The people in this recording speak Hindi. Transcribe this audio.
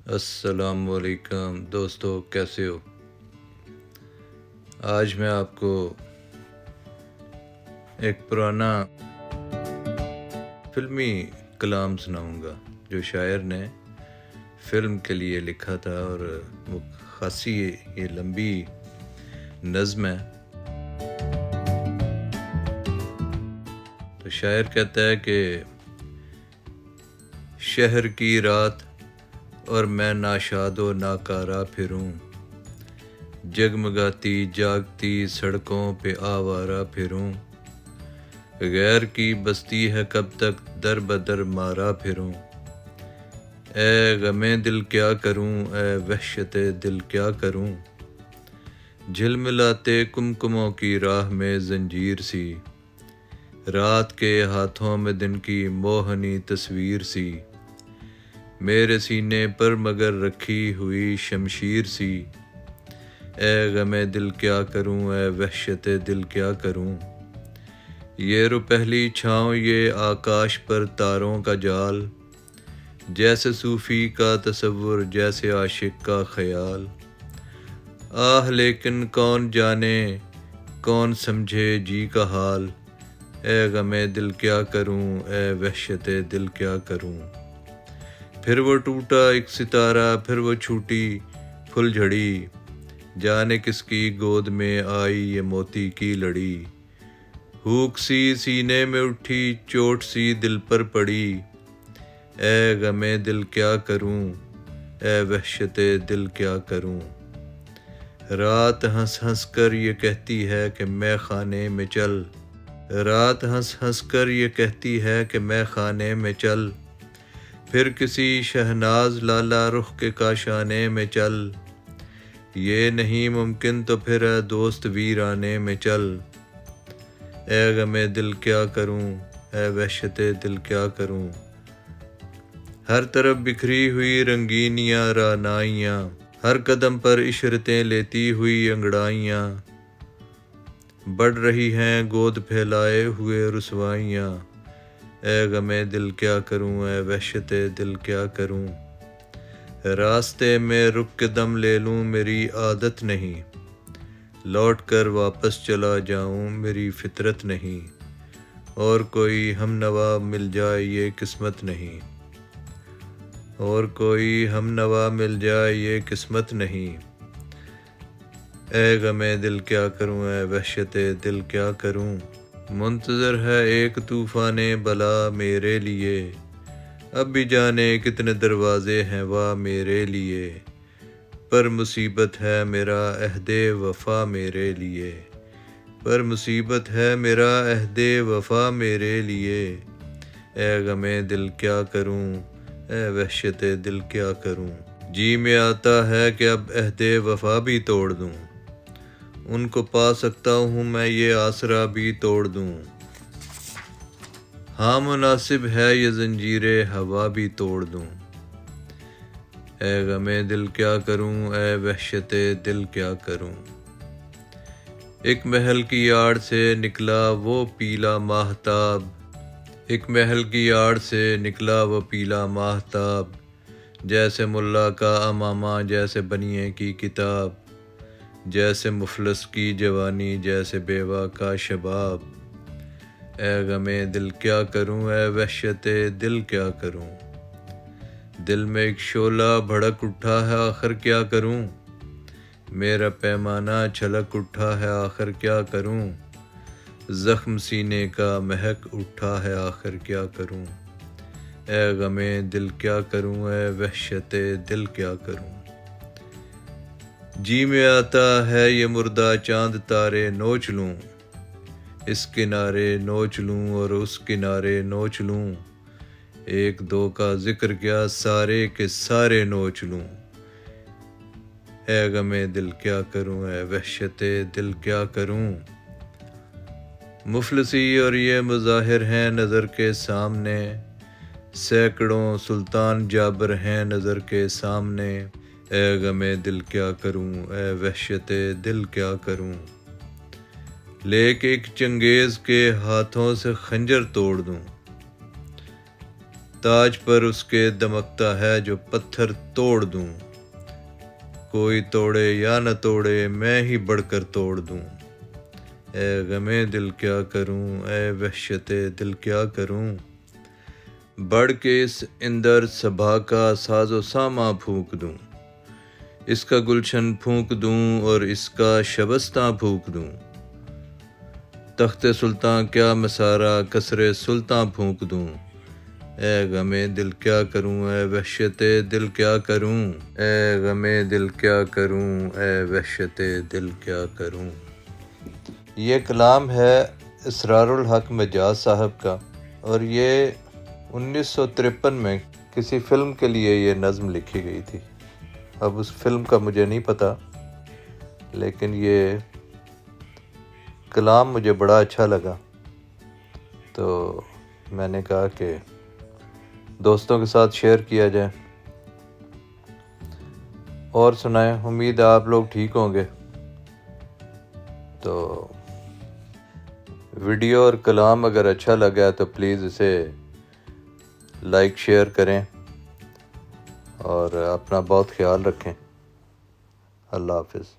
अस्सलामुअलैकुम दोस्तों, कैसे हो। आज मैं आपको एक पुराना फिल्मी कलाम सुनाऊंगा जो शायर ने फ़िल्म के लिए लिखा था, और वो खासी ये लंबी नज़्म है। तो शायर कहता है कि शहर की रात और मैं नाशादो नाकारा फिरूं, जगमगाती जागती सड़कों पे आवारा फिरूं, गैर की बस्ती है कब तक दर बदर मारा फिरूं, ए गमे दिल क्या करूं, ए वहशते दिल क्या करूं, झिलमिलाते कुमकुमों की राह में जंजीर सी, रात के हाथों में दिन की मोहनी तस्वीर सी, मेरे सीने पर मगर रखी हुई शमशीर सी, ए गमे दिल क्या करूं, ए वहशते दिल क्या करूं, ये रुपहली छाँव ये आकाश पर तारों का जाल, जैसे सूफ़ी का तसव्वुर जैसे आशिक का ख्याल, आह लेकिन कौन जाने कौन समझे जी का हाल, ए गमे दिल क्या करूं, ए वहशते दिल क्या करूं। फिर वो टूटा एक सितारा, फिर वो छूटी फुलझड़ी, जाने किसकी गोद में आई ये मोती की लड़ी, हुक सी सीने में उठी चोट सी दिल पर पड़ी, ए गमे दिल क्या करूं, ए वहशते दिल क्या करूं। रात हंस हंस कर ये कहती है कि मैं खाने में चल, रात हंस हंस कर ये कहती है कि मैं खाने में चल, फिर किसी शहनाज लाला रुख के काशाने में चल, ये नहीं मुमकिन तो फिर दोस्त वीराने में चल, ए गमे दिल क्या करूं, ए वहशते दिल क्या करूं। हर तरफ बिखरी हुई रंगीनियां रानाइयां, हर कदम पर इशरतें लेती हुई अंगड़ाइयां, बढ़ रही हैं गोद फैलाए हुए रुसवाइयां, ए गमे दिल क्या करूं, ए वहशते दिल क्या करूं। रास्ते में रुक के दम ले लूं मेरी आदत नहीं, लौट कर वापस चला जाऊं मेरी फितरत नहीं, और कोई हमनवा मिल जाए ये किस्मत नहीं, और कोई हमनवा मिल जाए ये किस्मत नहीं, ए गमे दिल क्या करूं, ए वहशते दिल क्या करूं। मुंतज़र है एक तूफ़ाने बला मेरे लिए, अब भी जाने कितने दरवाज़े हैं वाह मेरे लिए, पर मुसीबत है मेरा अहदे वफ़ा मेरे लिए, पर मुसीबत है मेरा अहदे वफ़ा मेरे लिए, ए गमे दिल क्या करूं, ए वहशते दिल क्या करूं। जी में आता है कि अब अहदे वफ़ा भी तोड़ दूं, उनको पा सकता हूँ मैं ये आसरा भी तोड़ दूँ, हाँ मुनासिब है ये जंजीरे हवा भी तोड़ दूँ, ए गमे दिल क्या करूँ, ए वहशते दिल क्या करूँ। एक महल की आड़ से निकला वो पीला माहताब, एक महल की आड़ से निकला वो पीला माहताब, जैसे मुल्ला का अमामा जैसे बनिए की किताब, जैसे मुफलस की जवानी जैसे बेवा का शबाब, ए गमे दिल क्या करूं, ए वहशते दिल क्या करूं। दिल में एक शोला भड़क उठा है आखिर क्या करूं, मेरा पैमाना छलक उठा है आखिर क्या करूं, जख्म सीने का महक उठा है आखिर क्या करूं, ए गमे दिल क्या करूं, ए वहशते दिल क्या करूं। जी में आता है ये मुर्दा चांद तारे नोच लूं, इस किनारे नोच लूं और उस किनारे नोच लूं, एक दो का जिक्र क्या सारे के सारे नोच लूं, ए गमे दिल क्या करूं, ए वहशते दिल क्या करूं। मुफलसी और ये मुज़ाहिर हैं नज़र के सामने, सैकड़ों सुल्तान जाबर हैं नज़र के सामने, ए गमे दिल क्या करूं, ए वहशते दिल क्या करूं। लेके एक चंगेज़ के हाथों से खंजर तोड़ दूं, ताज पर उसके दमकता है जो पत्थर तोड़ दूं। कोई तोड़े या न तोड़े मैं ही बढ़कर तोड़ दूं। ए गमे दिल क्या करूं, ए वहशते दिल क्या करूं। बढ़ के इस इंदर सबा का साजो सामा फूंक दूं। इसका गुलशन फूंक दूं और इसका शबस्ता फूंक दूं। तख्ते सुल्तान क्या मसारा कसरे सुल्तान फूंक दूं। ए गमे दिल क्या करूं, ए वहशते दिल क्या करूं। ए गमे दिल क्या करूं, ए वहशते दिल क्या करूं। ये कलाम है इसरारुल हक मजाज साहब का और ये 1953 में किसी फ़िल्म के लिए ये नज़्म लिखी गई थी। अब उस फिल्म का मुझे नहीं पता, लेकिन ये कलाम मुझे बड़ा अच्छा लगा, तो मैंने कहा कि दोस्तों के साथ शेयर किया जाए और सुनाएं। उम्मीद है आप लोग ठीक होंगे। तो वीडियो और कलाम अगर अच्छा लगा तो प्लीज़ इसे लाइक शेयर करें और अपना बहुत ख्याल रखें। अल्लाह हाफ़िज़।